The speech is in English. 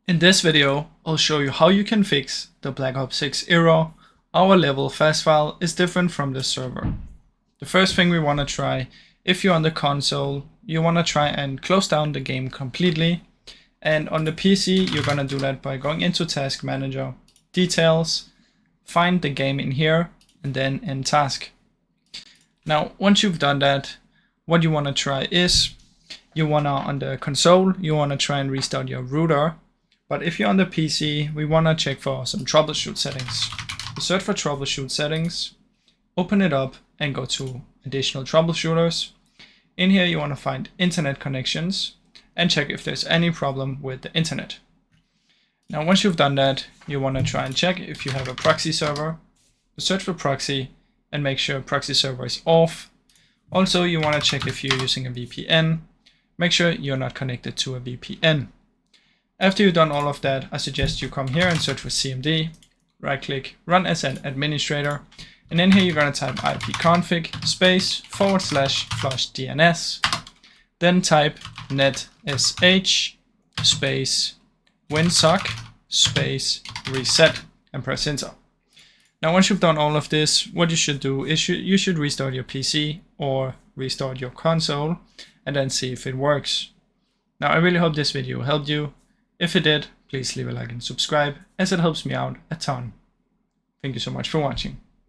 In this video, I'll show you how you can fix the Black Ops 6 error. Our level Fastfile is different from the server. The first thing we want to try, if you're on the console, you want to try and close down the game completely. And on the PC, you're going to do that by going into Task Manager, Details, find the game in here, and then End Task. Now, once you've done that, what you want to try is, on the console, you want to try and restart your router. But if you're on the PC, we want to check for some troubleshoot settings. You search for troubleshoot settings, open it up and go to additional troubleshooters. In here, you want to find internet connections and check if there's any problem with the internet. Now, once you've done that, you want to try and check if you have a proxy server. Search for proxy and make sure proxy server is off. Also, you want to check if you're using a VPN. Make sure you're not connected to a VPN. After you've done all of that, I suggest you come here and search for CMD, right click, run as an administrator, and in here you're going to type ipconfig space /flush DNS, then type netsh space winsock space reset and press enter. Now once you've done all of this, what you should do is you should restart your PC or restart your console and then see if it works. Now I really hope this video helped you. If it did, please leave a like and subscribe, as it helps me out a ton. Thank you so much for watching.